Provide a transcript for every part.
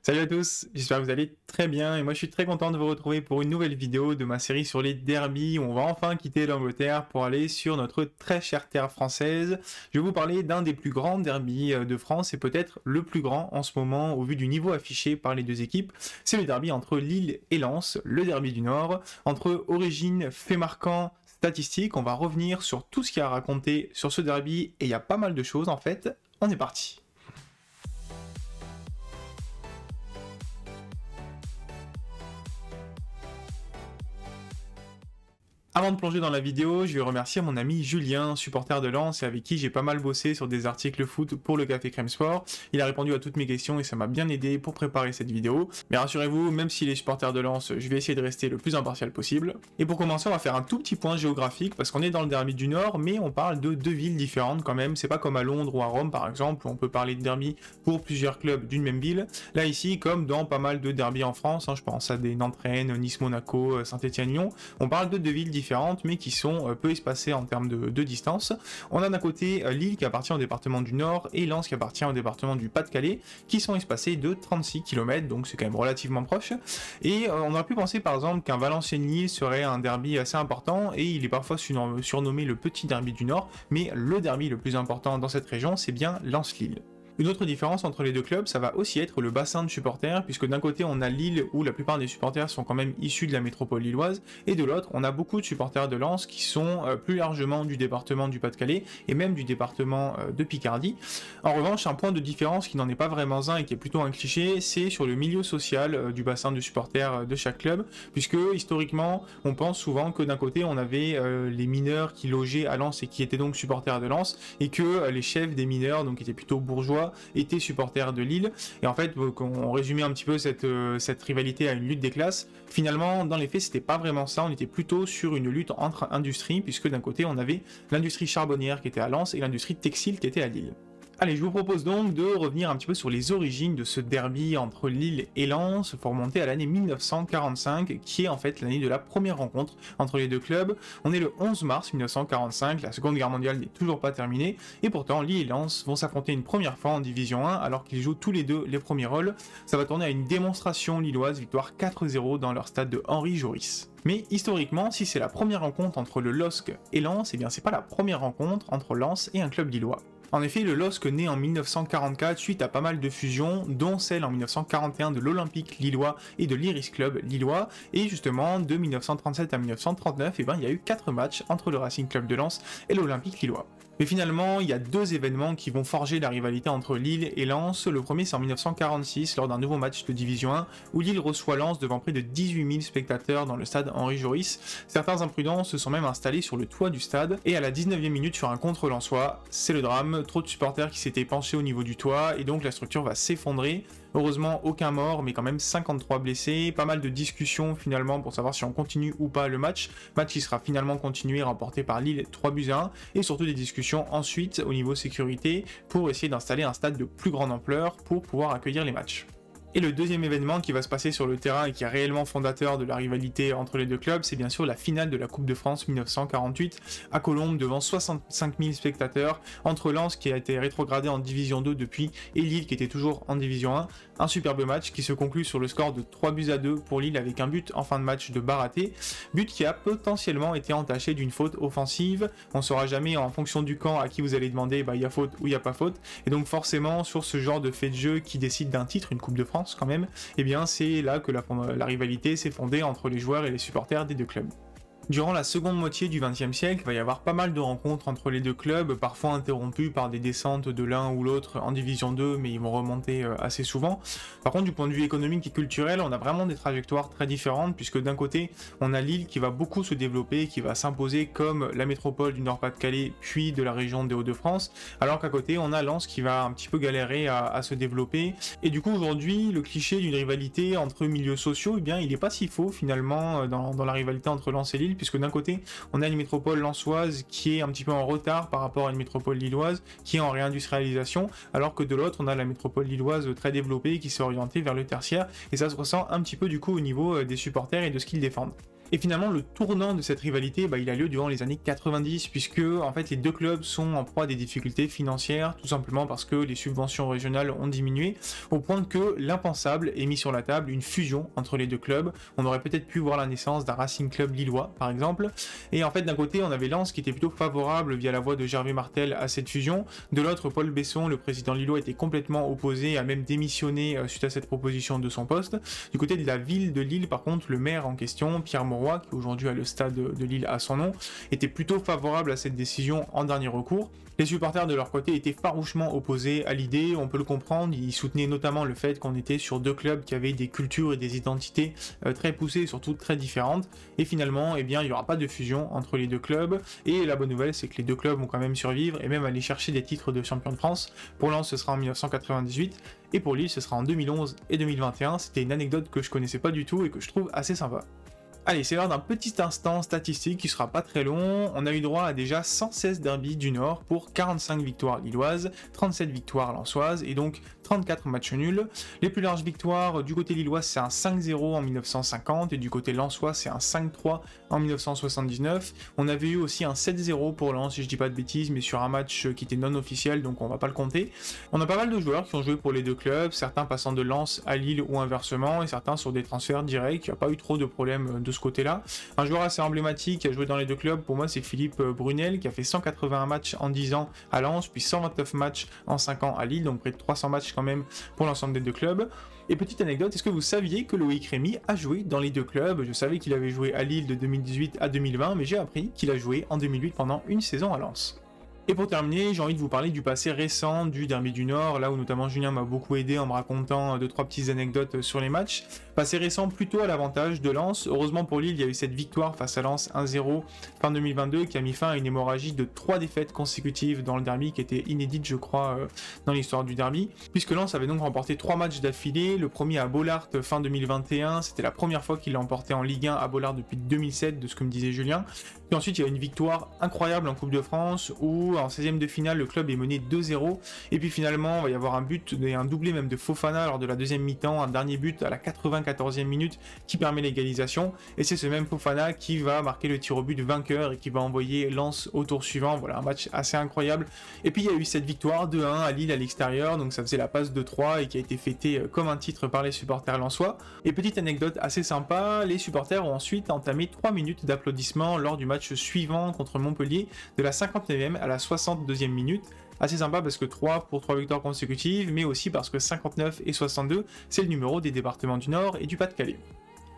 Salut à tous, j'espère que vous allez très bien et moi je suis très content de vous retrouver pour une nouvelle vidéo de ma série sur les derbies où on va enfin quitter l'Angleterre pour aller sur notre très chère terre française. Je vais vous parler d'un des plus grands derbies de France et peut-être le plus grand en ce moment au vu du niveau affiché par les deux équipes. C'est le derby entre Lille et Lens, le derby du Nord, entre origine, faits marquants, statistiques. On va revenir sur tout ce qu'il y a à raconter sur ce derby et il y a pas mal de choses en fait. On est parti. Avant de plonger dans la vidéo, je vais remercier mon ami Julien, supporter de Lens et avec qui j'ai pas mal bossé sur des articles foot pour le Café Crème Sport. Il a répondu à toutes mes questions et ça m'a bien aidé pour préparer cette vidéo. Mais rassurez-vous, même s'il est supporter de Lens, je vais essayer de rester le plus impartial possible. Et pour commencer, on va faire un tout petit point géographique parce qu'on est dans le derby du Nord, mais on parle de deux villes différentes quand même. C'est pas comme à Londres ou à Rome par exemple, où on peut parler de derby pour plusieurs clubs d'une même ville. Là ici, comme dans pas mal de derbies en France, je pense à des Nantes-Rennes, Nice-Monaco, Saint-Étienne-Lyon, on parle de deux villes différentes mais qui sont peu espacées en termes de distance. On a d'un côté Lille qui appartient au département du Nord et Lens qui appartient au département du Pas-de-Calais qui sont espacés de 36 km, donc c'est quand même relativement proche. Et on aurait pu penser par exemple qu'un Valenciennes-Lille serait un derby assez important et il est parfois surnommé le petit derby du Nord, mais le derby le plus important dans cette région c'est bien Lens-Lille. Une autre différence entre les deux clubs, ça va aussi être le bassin de supporters, puisque d'un côté on a Lille où la plupart des supporters sont quand même issus de la métropole lilloise, et de l'autre on a beaucoup de supporters de Lens qui sont plus largement du département du Pas-de-Calais, et même du département de Picardie. En revanche, un point de différence qui n'en est pas vraiment un et qui est plutôt un cliché, c'est sur le milieu social du bassin de supporters de chaque club, puisque historiquement on pense souvent que d'un côté on avait les mineurs qui logeaient à Lens et qui étaient donc supporters de Lens, et que les chefs des mineurs, donc qui étaient plutôt bourgeois, étaient supporters de Lille. Et en fait, on résumait un petit peu cette rivalité à une lutte des classes. Finalement, dans les faits, c'était pas vraiment ça. On était plutôt sur une lutte entre industries, puisque d'un côté, on avait l'industrie charbonnière qui était à Lens et l'industrie textile qui était à Lille. Allez, je vous propose donc de revenir un petit peu sur les origines de ce derby entre Lille et Lens pour remonter à l'année 1945, qui est en fait l'année de la première rencontre entre les deux clubs. On est le 11 mars 1945, la Seconde Guerre mondiale n'est toujours pas terminée, et pourtant Lille et Lens vont s'affronter une première fois en Division 1, alors qu'ils jouent tous les deux les premiers rôles. Ça va tourner à une démonstration lilloise, victoire 4-0 dans leur stade de Henri Joris. Mais historiquement, si c'est la première rencontre entre le LOSC et Lens, eh bien c'est pas la première rencontre entre Lens et un club lillois. En effet, le LOSC naît en 1944 suite à pas mal de fusions, dont celle en 1941 de l'Olympique lillois et de l'Iris Club lillois, et justement de 1937 à 1939, il y a eu 4 matchs entre le Racing Club de Lens et l'Olympique lillois. Mais finalement, il y a deux événements qui vont forger la rivalité entre Lille et Lens. Le premier, c'est en 1946, lors d'un nouveau match de Division 1, où Lille reçoit Lens devant près de 18 000 spectateurs dans le stade Henri Joris. Certains imprudents se sont même installés sur le toit du stade, et à la 19e minute sur un contre-lensois, c'est le drame, trop de supporters qui s'étaient penchés au niveau du toit, et donc la structure va s'effondrer. Heureusement, aucun mort, mais quand même 53 blessés, pas mal de discussions finalement pour savoir si on continue ou pas le match qui sera finalement continué, remporté par Lille 3-1, et surtout des discussions ensuite au niveau sécurité pour essayer d'installer un stade de plus grande ampleur pour pouvoir accueillir les matchs. Et le deuxième événement qui va se passer sur le terrain et qui est réellement fondateur de la rivalité entre les deux clubs, c'est bien sûr la finale de la Coupe de France 1948 à Colombes devant 65 000 spectateurs entre Lens qui a été rétrogradé en Division 2 depuis et Lille qui était toujours en Division 1. Un superbe match qui se conclut sur le score de 3-2 pour Lille avec un but en fin de match de Baraté, but qui a potentiellement été entaché d'une faute offensive. On ne saura jamais en fonction du camp à qui vous allez demander il y a faute ou il n'y a pas faute, et donc forcément sur ce genre de fait de jeu qui décide d'un titre, une Coupe de France quand même, et bien c'est là que la rivalité s'est fondée entre les joueurs et les supporters des deux clubs. Durant la seconde moitié du XXe siècle, il va y avoir pas mal de rencontres entre les deux clubs, parfois interrompues par des descentes de l'un ou l'autre en Division 2, mais ils vont remonter assez souvent. Par contre, du point de vue économique et culturel, on a vraiment des trajectoires très différentes, puisque d'un côté, on a Lille qui va beaucoup se développer, qui va s'imposer comme la métropole du Nord-Pas-de-Calais, puis de la région des Hauts-de-France, alors qu'à côté, on a Lens qui va un petit peu galérer à se développer. Et du coup, aujourd'hui, le cliché d'une rivalité entre milieux sociaux, il n'est pas si faux finalement dans la rivalité entre Lens et Lille, puisque d'un côté, on a une métropole lensoise qui est un petit peu en retard par rapport à une métropole lilloise qui est en réindustrialisation, alors que de l'autre, on a la métropole lilloise très développée qui s'est orientée vers le tertiaire, et ça se ressent un petit peu du coup au niveau des supporters et de ce qu'ils défendent. Et finalement, le tournant de cette rivalité, il a lieu durant les années 90, puisque en fait les deux clubs sont en proie à des difficultés financières, tout simplement parce que les subventions régionales ont diminué, au point que l'impensable est mis sur la table, une fusion entre les deux clubs. On aurait peut-être pu voir la naissance d'un Racing Club lillois, par exemple. Et en fait, d'un côté, on avait Lens qui était plutôt favorable via la voix de Gervais Martel à cette fusion. De l'autre, Paul Besson, le président lillois, était complètement opposé et a même démissionné suite à cette proposition de son poste. Du côté de la ville de Lille, par contre, le maire en question, Pierre Mauroy, qui aujourd'hui a le stade de Lille à son nom, était plutôt favorable à cette décision en dernier recours. Les supporters de leur côté étaient farouchement opposés à l'idée, on peut le comprendre, ils soutenaient notamment le fait qu'on était sur deux clubs qui avaient des cultures et des identités très poussées et surtout très différentes, et finalement, il n'y aura pas de fusion entre les deux clubs, et la bonne nouvelle c'est que les deux clubs vont quand même survivre et même aller chercher des titres de champion de France. Pour Lens ce sera en 1998, et pour Lille ce sera en 2011 et 2021, c'était une anecdote que je connaissais pas du tout et que je trouve assez sympa. Allez, c'est l'heure d'un petit instant statistique qui sera pas très long. On a eu droit à déjà 116 derbys du Nord pour 45 victoires lilloises, 37 victoires lensoises et donc 34 matchs nuls. Les plus larges victoires du côté lillois c'est un 5-0 en 1950 et du côté lensois c'est un 5-3 en 1979. On avait eu aussi un 7-0 pour Lens si je dis pas de bêtises, mais sur un match qui était non officiel donc on va pas le compter. On a pas mal de joueurs qui ont joué pour les deux clubs, certains passant de Lens à Lille ou inversement et certains sur des transferts directs. Il n'y a pas eu trop de problèmes de ce côté-là. Un joueur assez emblématique qui a joué dans les deux clubs pour moi c'est Philippe Brunel qui a fait 181 matchs en 10 ans à Lens puis 129 matchs en 5 ans à Lille, donc près de 300 matchs quand même pour l'ensemble des deux clubs. Et petite anecdote, est-ce que vous saviez que Loïc Rémy a joué dans les deux clubs? Je savais qu'il avait joué à Lille de 2018 à 2020, mais j'ai appris qu'il a joué en 2008 pendant une saison à Lens. Et pour terminer, j'ai envie de vous parler du passé récent du Derby du Nord, là où notamment Julien m'a beaucoup aidé en me racontant 2-3 petites anecdotes sur les matchs. Passé récent plutôt à l'avantage de Lens. Heureusement pour Lille, il y a eu cette victoire face à Lens 1-0 fin 2022 qui a mis fin à une hémorragie de 3 défaites consécutives dans le derby qui était inédite je crois dans l'histoire du derby. Puisque Lens avait donc remporté 3 matchs d'affilée, le premier à Bollaert fin 2021, c'était la première fois qu'il l'a emporté en Ligue 1 à Bollaert depuis 2007 de ce que me disait Julien. Puis ensuite il y a une victoire incroyable en Coupe de France où en 16e de finale le club est mené 2-0 et puis finalement il va y avoir un but et un doublé même de Fofana lors de la deuxième mi-temps, un dernier but à la 94e minute qui permet l'égalisation et c'est ce même Fofana qui va marquer le tir au but vainqueur et qui va envoyer Lens au tour suivant. Voilà, un match assez incroyable. Et puis il y a eu cette victoire 2-1 à Lille à l'extérieur, donc ça faisait la passe de 3 et qui a été fêtée comme un titre par les supporters lensois. Et petite anecdote assez sympa, les supporters ont ensuite entamé 3 minutes d'applaudissements lors du match suivant contre Montpellier de la 59e à la 62e minute. Assez sympa parce que 3 pour 3 victoires consécutives, mais aussi parce que 59 et 62, c'est le numéro des départements du Nord et du Pas-de-Calais.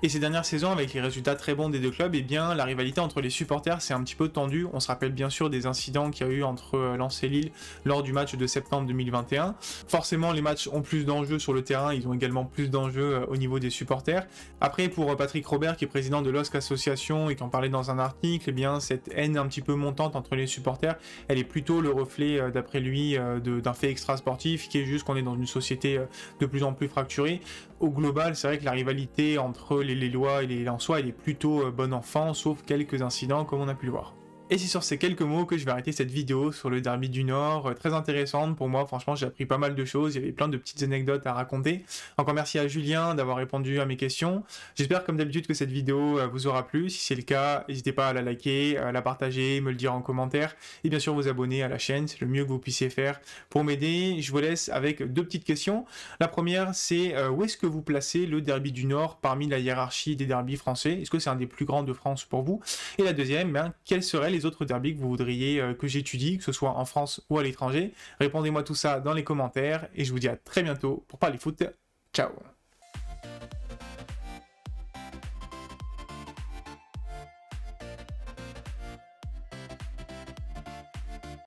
Et ces dernières saisons, avec les résultats très bons des deux clubs, la rivalité entre les supporters s'est un petit peu tendue. On se rappelle bien sûr des incidents qu'il y a eu entre Lens et Lille lors du match de septembre 2021. Forcément, les matchs ont plus d'enjeux sur le terrain, ils ont également plus d'enjeux au niveau des supporters. Après, pour Patrick Robert, qui est président de l'OSC Association et qui en parlait dans un article, cette haine un petit peu montante entre les supporters, elle est plutôt le reflet, d'après lui, d'un fait extra-sportif, qui est juste qu'on est dans une société de plus en plus fracturée. Au global, c'est vrai que la rivalité entre les Lillois et les Lensois, elle est plutôt bon enfant, sauf quelques incidents comme on a pu le voir. Et c'est sur ces quelques mots que je vais arrêter cette vidéo sur le Derby du Nord, très intéressante pour moi, franchement j'ai appris pas mal de choses, il y avait plein de petites anecdotes à raconter. Encore merci à Julien d'avoir répondu à mes questions. J'espère comme d'habitude que cette vidéo vous aura plu, si c'est le cas, n'hésitez pas à la liker, à la partager, me le dire en commentaire, et bien sûr vous abonner à la chaîne, c'est le mieux que vous puissiez faire pour m'aider. Je vous laisse avec 2 petites questions. La première c'est où est-ce que vous placez le Derby du Nord parmi la hiérarchie des derbys français? Est-ce que c'est un des plus grands de France pour vous? Et la deuxième, quels seraient les autres derbys que vous voudriez que j'étudie, que ce soit en France ou à l'étranger? Répondez-moi tout ça dans les commentaires et je vous dis à très bientôt pour parler foot. Ciao!